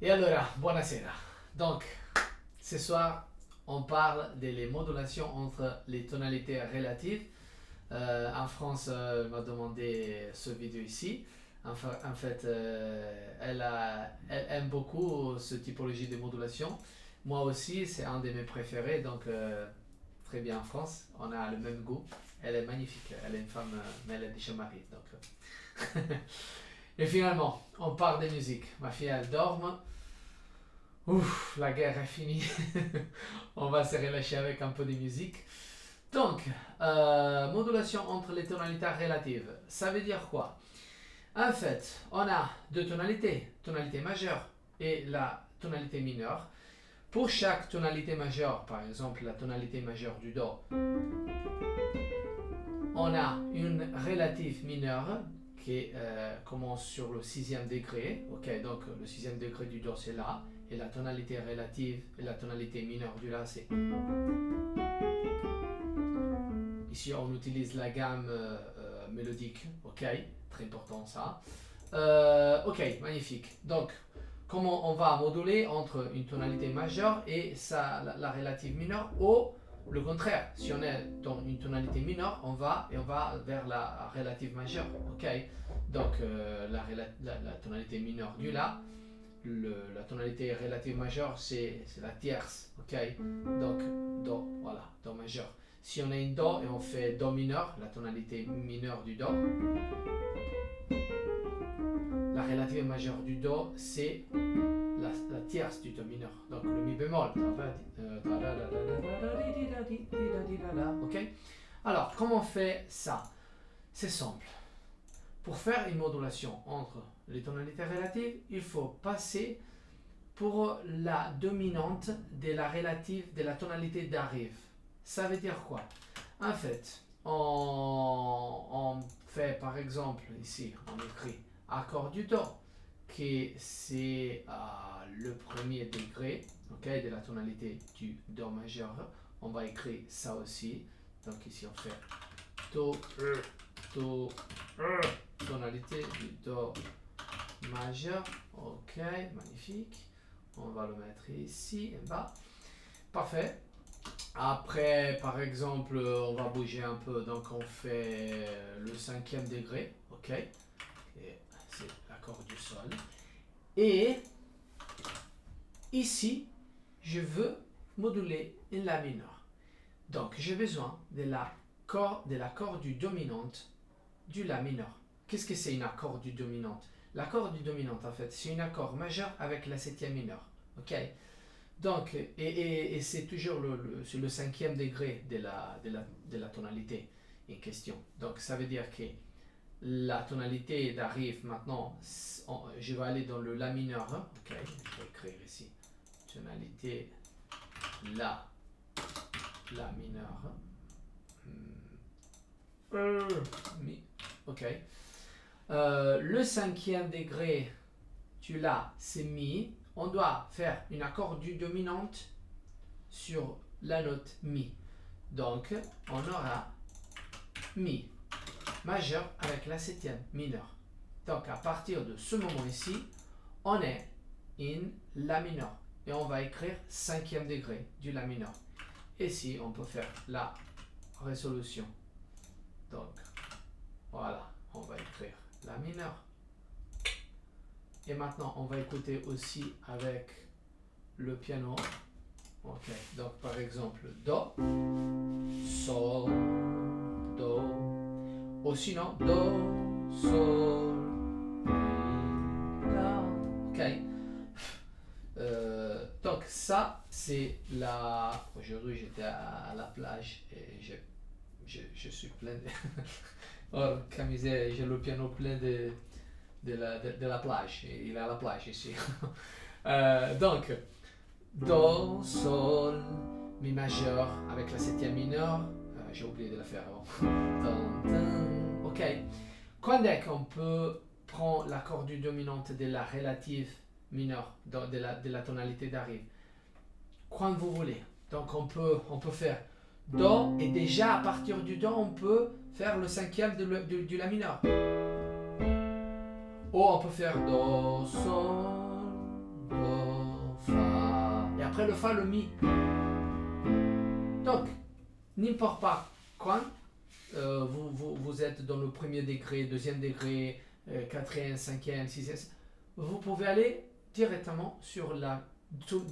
Et allora, buonasera. Donc, ce soir, on parle des modulations entre les tonalités relatives. En France, elle m'a demandé ce vidéo ici. En fait, elle aime beaucoup ce typologie de modulation. Moi aussi, c'est un de mes préférés. Donc, très bien en France, on a le même goût. Elle est magnifique. Elle est une femme, mais elle est déjà mariée. Donc, et finalement, on parle de musique. Ma fille, elle dort. Ouf, la guerre est finie. On va se relâcher avec un peu de musique. Donc, modulation entre les tonalités relatives. Ça veut dire quoi? En fait, on a deux tonalités, tonalité majeure et la tonalité mineure. Pour chaque tonalité majeure, par exemple la tonalité majeure du Do, on a une relative mineure qui commence sur le sixième degré. Ok, donc le sixième degré du Do c'est là, et la tonalité relative et la tonalité mineure du La c'est. Ici on utilise la gamme mélodique, ok, très important ça. Ok, magnifique. Donc, comment on va moduler entre une tonalité majeure et la relative mineure, ou le contraire, si on est dans une tonalité mineure, on va vers la relative majeure, ok. Donc la tonalité mineure du La, la tonalité relative majeure c'est la tierce, ok. Donc Do, voilà, Do majeur. Si on a une Do et on fait Do mineur, la tonalité mineure du Do, la relative majeure du Do, c'est la tierce du Do mineur. Donc le Mi bémol. Ok. Alors, comment on fait ça? C'est simple. Pour faire une modulation entre les tonalités relatives, il faut passer pour la dominante de la relative de la tonalité d'arrive. Ça veut dire quoi? En fait, on fait par exemple ici, on écrit accord du Do, qui c'est le premier degré, okay, de la tonalité du Do majeur. On va écrire ça aussi. Donc ici on fait Do, Do, tonalité du Do majeur. Ok, magnifique. On va le mettre ici en bas. Parfait. Après, par exemple, on va bouger un peu. Donc, on fait le cinquième degré. Ok. Et c'est l'accord du Sol. Et ici, je veux moduler une La mineur. Donc, j'ai besoin de l'accord du dominante du La mineur. Qu'est-ce que c'est un accord du dominante? L'accord du dominante, en fait, c'est un accord majeur avec la septième mineure. Ok. Donc, et c'est toujours le cinquième degré de la tonalité en question. Donc, ça veut dire que la tonalité d'arrive maintenant, je vais aller dans le La mineur. Ok, je vais écrire ici. Tonalité La mineur. Mi. Ok. Le cinquième degré du La, c'est Mi. On doit faire un accord du dominante sur la note Mi. Donc, on aura Mi majeur avec la septième mineure. Donc, à partir de ce moment ici, on est in La mineur. Et on va écrire cinquième degré du La mineur. Et ici, on peut faire la résolution. Donc, voilà, on va écrire La mineur. Et maintenant, on va écouter aussi avec le piano. Ok, donc par exemple, Do, Sol, Do, ou sinon, Do, Sol, Mi, La. Ok. Donc ça, c'est la... Aujourd'hui, j'étais à la plage et je suis plein de... Or, comme disait, j'ai le piano plein de la plage. Il est à la plage ici. Donc, Do, Sol, Mi majeur avec la septième mineure. J'ai oublié de la faire avant. Ok. Quand est-ce qu'on peut prendre l'accord du dominante de la relative mineure, de la tonalité d'arrive? Quand vous voulez. Donc on peut faire Do, et déjà à partir du Do, on peut faire le cinquième du La mineur. Ou on peut faire Do, Sol, Do, après le fa, le mi. Donc, n'importe pas quand vous êtes dans le premier degré, deuxième degré, quatrième, cinquième, sixième, vous pouvez aller directement sur la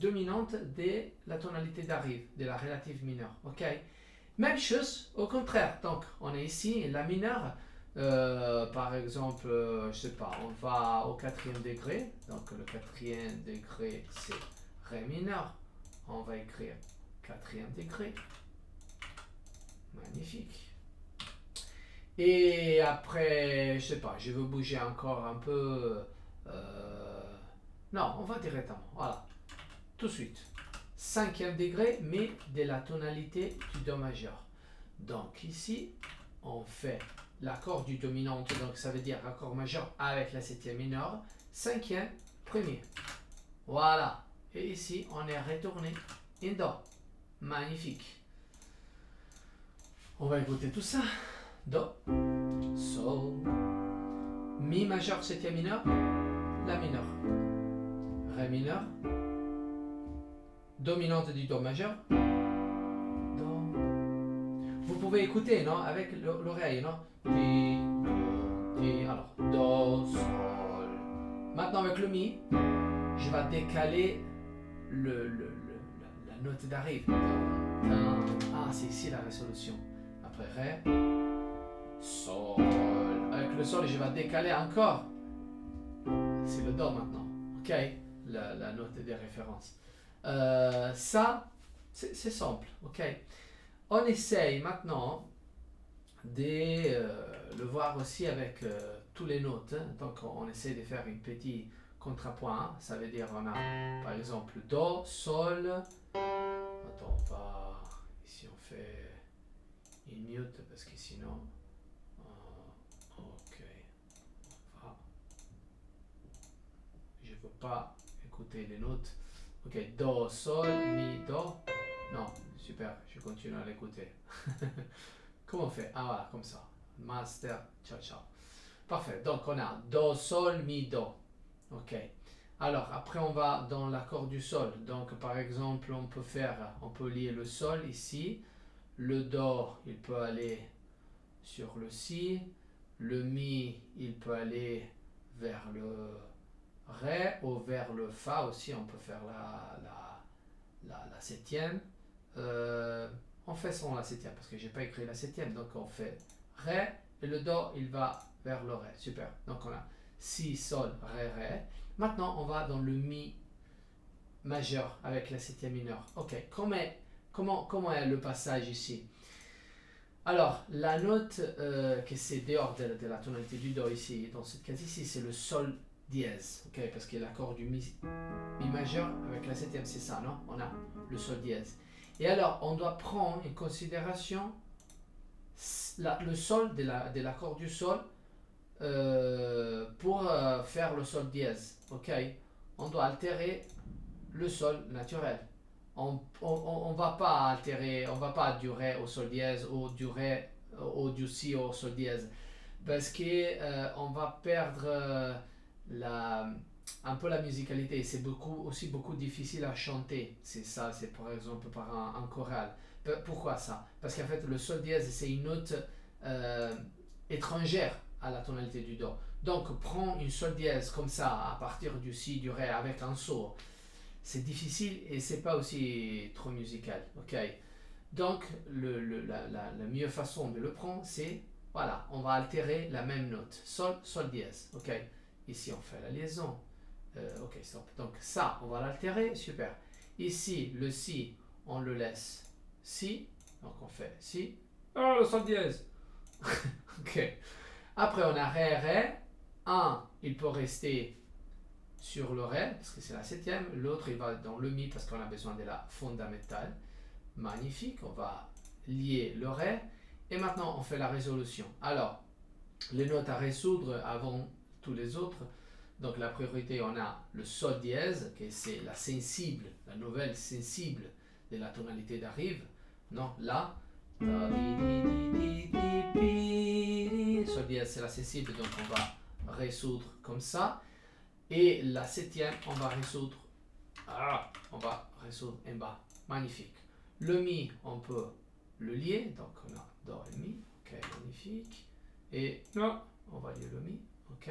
dominante de la tonalité d'arrive, de la relative mineure. Ok? Même chose, au contraire. Donc, on est ici, la mineure. Par exemple, je sais pas, on va au quatrième degré. Donc, le quatrième degré, c'est Ré mineur. On va écrire quatrième degré. Magnifique. Et après, je sais pas, je veux bouger encore un peu. Non, on va directement. Voilà. Tout de suite. Cinquième degré, mais de la tonalité du Do majeur. Donc ici, on fait l'accord du dominante, donc ça veut dire accord majeur avec la septième mineure, cinquième, premier. Voilà. Et ici, on est retourné in Do. Magnifique. On va écouter tout ça. Do, Sol, Mi majeur, septième mineur, La mineur, Ré mineur, dominante du Do majeur, Do. Vous pouvez écouter, non, avec l'oreille, non? Di, Do, Di. Alors, Do, Sol. Maintenant, avec le Mi, je vais décaler la note d'arrive. Ah, c'est ici la résolution. Après Ré, Sol. Avec le Sol, je vais décaler encore. C'est le Do maintenant. Ok? La note de référence. Ça, c'est simple. Ok? On essaye maintenant de le voir aussi avec toutes les notes. Donc, on essaie de faire un petit contrepoint. Ça veut dire on a par exemple Do, Sol. Attends, pas. Ici, on fait une mute parce que sinon. Ok. Je ne veux pas écouter les notes. Ok, Do, Sol, Mi, Do. Non, super, je continue à l'écouter. Comment on fait? Ah voilà, comme ça. Master, ciao ciao. Parfait, donc on a Do, Sol, Mi, Do. Ok. Alors, après on va dans l'accord du Sol. Donc par exemple, on peut lier le Sol ici. Le Do, il peut aller sur le Si. Le Mi, il peut aller vers le Ré ou vers le Fa aussi. On peut faire la septième. On fait sans la septième parce que j'ai pas écrit la septième. Donc on fait Ré et le Do, il va vers le Ré. Super. Donc on a Si, Sol, Ré, Ré. Maintenant, on va dans le Mi majeur avec la septième mineure. Ok. Comment est le passage ici? Alors, la note que c'est dehors de la tonalité du Do ici, dans ce cas ici, c'est le Sol dièse. Ok, parce que l'accord du Mi majeur avec la septième, c'est ça, non? On a le Sol dièse. Et alors, on doit prendre en considération le Sol de l'accord du Sol pour faire le Sol dièse. Ok, on doit altérer le Sol naturel. On va pas altérer, on va pas du Ré au Sol dièse ou du Ré ou du Si au Sol dièse parce que on va perdre un peu la musicalité. C'est aussi beaucoup difficile à chanter. C'est ça, c'est par exemple par un choral. Pourquoi ça? Parce qu'en fait le Sol dièse c'est une note étrangère à la tonalité du Do. Donc prends une Sol dièse comme ça à partir du Si, du Ré avec un saut. C'est difficile et c'est pas aussi trop musical. Ok. Donc la meilleure façon de le prendre c'est voilà, on va altérer la même note. Sol, Sol dièse. Ok. Ici on fait la liaison. Ok, stop. Donc ça on va l'altérer. Super. Ici le Si on le laisse Si. Donc on fait Si. Oh le Sol dièse. Ok. Après on a Ré, Ré. Un il peut rester sur le Ré, parce que c'est la septième, l'autre il va dans le Mi parce qu'on a besoin de la fondamentale. Magnifique, on va lier le Ré, et maintenant on fait la résolution. Alors, les notes à résoudre avant tous les autres, donc la priorité on a le Sol dièse, que c'est la sensible, la nouvelle sensible de la tonalité d'arrive, non, là, Sol dièse c'est la sensible, donc on va résoudre comme ça. Et la septième, on va résoudre On va résoudre en bas. Magnifique. Le mi, on peut le lier. Donc on a do et mi. Ok, magnifique. Et non, on va lier le mi. Ok.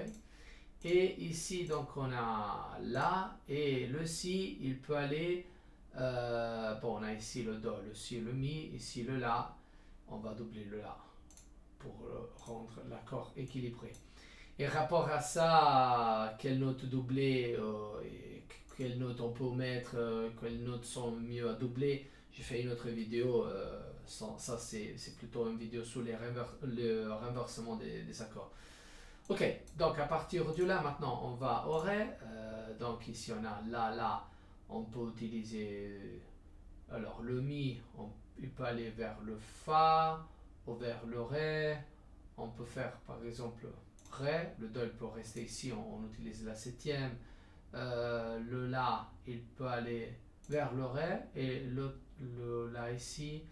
Et ici, donc on a la et le si, il peut aller. Bon, on a ici le do, le si, le mi. Ici le la. On va doubler le la pour rendre l'accord équilibré. Et rapport à ça, quelles notes doubler et quelles notes on peut mettre, quelles notes sont mieux à doubler, j'ai fait une autre vidéo, ça c'est plutôt une vidéo sur le renversement des accords. Ok, donc à partir de là, maintenant on va au ré, donc ici on a la, on peut utiliser, alors le mi, il peut aller vers le fa, ou vers le ré, on peut faire par exemple ré, le do il peut rester ici, on utilise la septième, le la il peut aller vers le ré et le la ici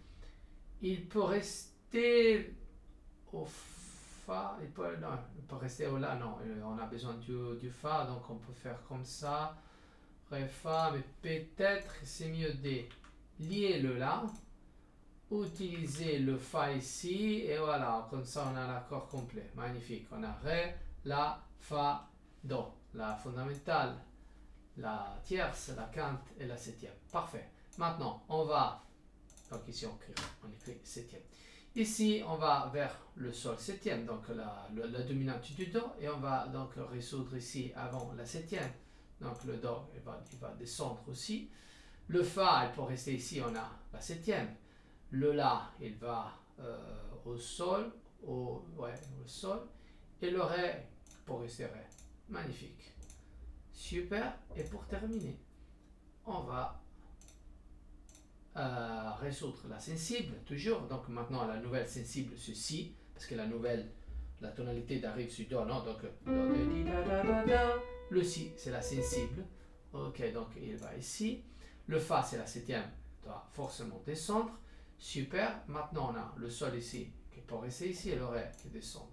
il peut rester au fa, il peut rester au la, non, on a besoin du fa, donc on peut faire comme ça, ré fa, mais peut-être c'est mieux de lier le la, utiliser le fa ici et voilà, comme ça on a l'accord complet. Magnifique, on a ré, la, fa, do, la fondamentale, la tierce, la quinte et la septième. Parfait. Maintenant on va, donc ici on écrit septième. Ici on va vers le sol septième, donc la dominante du do, et on va donc résoudre ici avant la septième. Donc le do il va descendre aussi. Le fa il peut rester ici, on a la septième. Le la, il va au sol, au sol, et le ré pour rester ré. Magnifique. Super. Et pour terminer, on va résoudre la sensible, toujours. Donc maintenant, la nouvelle sensible, c'est si, parce que la tonalité d'arrive sur do, non? Donc, le si, c'est la sensible. Ok, donc il va ici. Le fa, c'est la septième, doit forcément descendre. Super, maintenant on a le sol ici qui peut rester ici et le ré qui descend.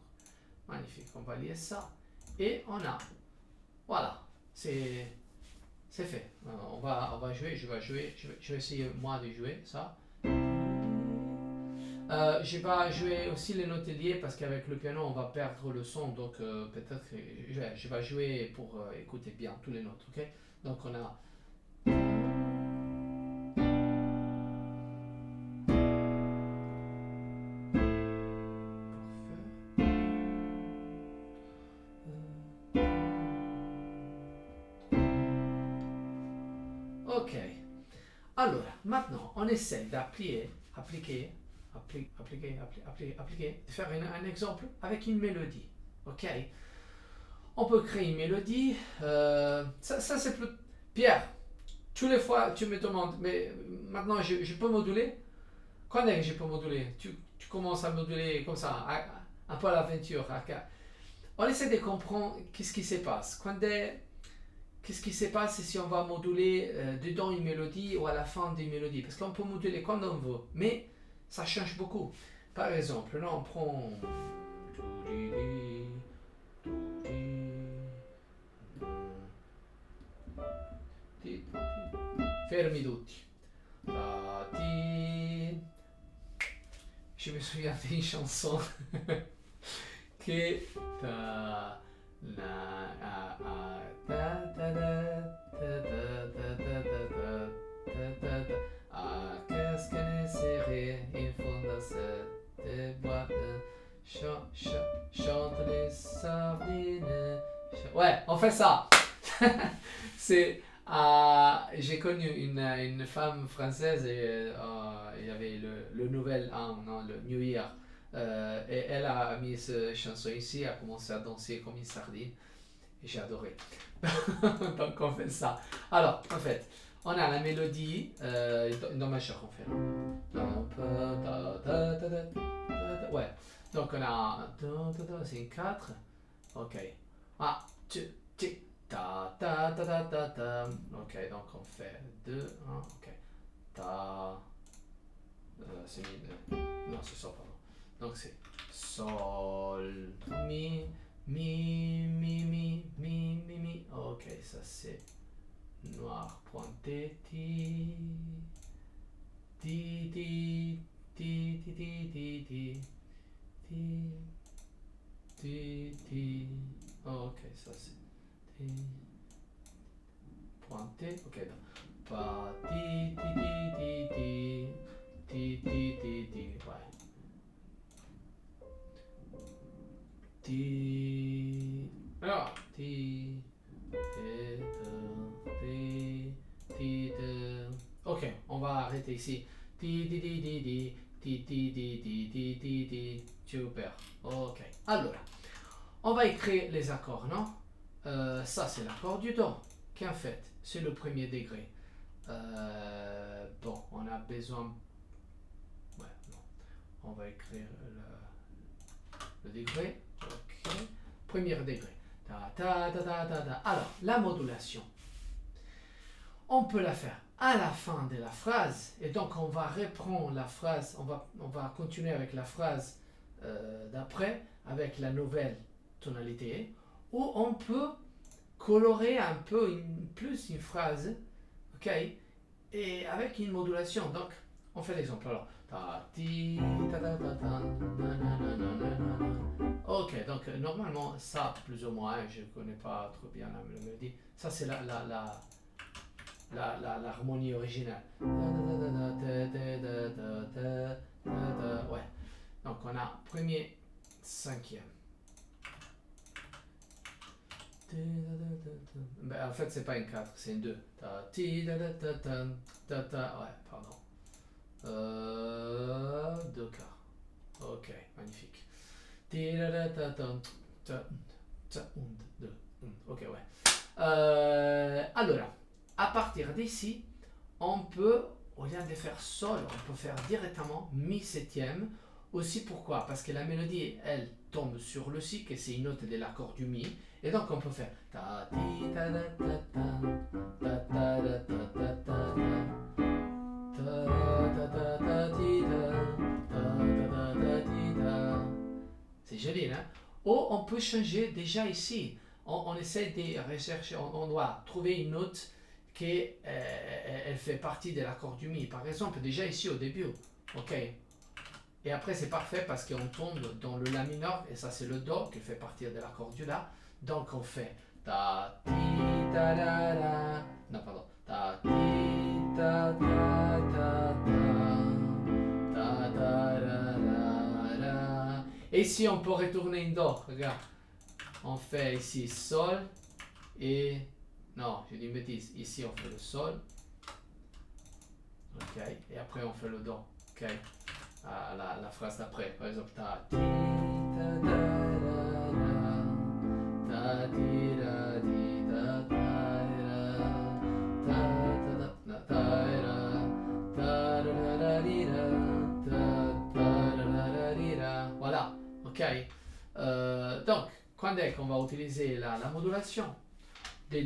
Magnifique, on va lier ça. Et on a, voilà, c'est fait. On va jouer, je vais essayer moi de jouer ça. Je vais jouer aussi les notes liées parce qu'avec le piano on va perdre le son, donc peut-être que je vais jouer pour écouter bien toutes les notes, ok? Donc on a ok. Alors, maintenant, on essaie d'appliquer, de faire un exemple avec une mélodie. Ok. On peut créer une mélodie. Ça c'est plus. Pierre, tous les fois tu me demandes, mais maintenant je peux moduler. Quand est-ce que je peux moduler? Tu commences à moduler comme ça, un peu à l'aventure. On essaie de comprendre qu'est-ce qui se passe. Qu'est-ce qui se passe si on va moduler dedans une mélodie ou à la fin d'une mélodie? Parce qu'on peut moduler quand on veut, mais ça change beaucoup. Par exemple, là on prend. Fermi tutti. Je me souviens d'une chanson que. Qu'est-ce qu'elle serait in fondo cette boîte, chante les sardines. Ouais, on fait ça. C'est j'ai connu une femme française et il y avait le nouvel an, non, le New Year. Et elle a mis cette chanson ici, a commencé à danser comme une sardine. Et j'ai adoré. Donc on fait ça. Alors, en fait, on a la mélodie dans majeur, on fait. Ouais. Donc on a. C'est une 4. Ok. Ah, ta ta ta ta ta ta. Ok, donc on fait 2, 1, ok. Ta. C'est mi. Non, c'est sol, pardon. Donc c'est sol, mi, mi. Ok, ça c'est noir pointé, ti, ti, ti, ti, ti, ti, ti, ti, ti, ti, ti. Ok, ça c'est ti, pointé, ok, donc, pas ti, ti, ti, ti, ti, ti, ti, ti, ouais. Ti, alors, ti, ok, on va arrêter ici. Super. Ok. Alors, on va écrire les accords, non? Ça, c'est l'accord du Do, qu'en fait, c'est le premier degré. Bon, on a besoin... Ouais, non. On va écrire le degré. Ok. Premier degré. Ta, ta, ta, ta, ta, ta. Alors, la modulation, on peut la faire à la fin de la phrase, et donc on va reprendre la phrase, on va continuer avec la phrase d'après, avec la nouvelle tonalité, ou on peut colorer un peu plus une phrase, ok, et avec une modulation. Donc, on fait l'exemple. Alors, ta, ti, ta, ta, ta, ta, na, na, na, na, na, na. Ok, donc normalement, ça, plus ou moins, je ne connais pas trop bien la mélodie, ça c'est l'harmonie originale. Ouais. Donc on a premier, cinquième. Ben, en fait, c'est pas une 4, c'est une 2. Ouais, pardon. 2 quarts. Ok, magnifique. Ok, ouais. Alors, à partir d'ici, on peut, au lieu de faire sol, on peut faire directement mi septième. Aussi pourquoi? Parce que la mélodie, elle tombe sur le si, que c'est une note de l'accord du mi. Et donc on peut faire ta ti ta ta ta ta ta ta ta ta ta. C'est joli, hein? Ou on peut changer déjà ici. On essaie de rechercher, on doit trouver une note qui elle fait partie de l'accord du mi. Par exemple, déjà ici au début. Ok. Et après, c'est parfait parce qu'on tombe dans le la mineur, et ça, c'est le do qui fait partie de l'accord du la. Donc, on fait ta ti ta la la. Non, pardon. Ta ti ta ta ta ta. Ta ta la la la. Et ici, on peut retourner une do. Regarde. On fait ici sol et. Non, j'ai dit une bêtise. Ici, on fait le sol. Ok. Et après, on fait le do. Ok. La phrase d'après, par exemple, ta ti ta ta la la, ta ti la ti ta ta la, ta ta ta ta la la li la, ta la la li la. Voilà, ok. Donc, quand est qu'on va utiliser la modulation?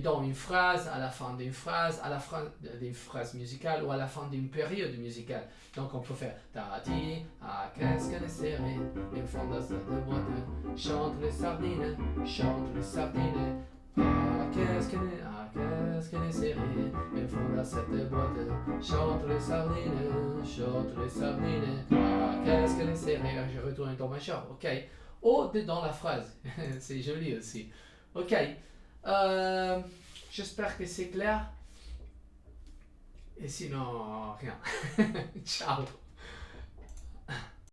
Dans une phrase, à la fin d'une phrase, à la fin d'une phrase musicale ou à la fin d'une période musicale. Donc on peut faire ta ti, ah qu'est-ce qu'elle est serrée, les fondations de boîte, chante les sardines, ah qu'est-ce qu'elle est serrée, les fondations de boîte, chante les sardines, ah qu'est-ce qu'elle est serrée, je retourne dans ma chambre, ok. Ou dans la phrase, c'est joli aussi, ok. J'espère que c'est clair. Et sinon, rien. Ciao.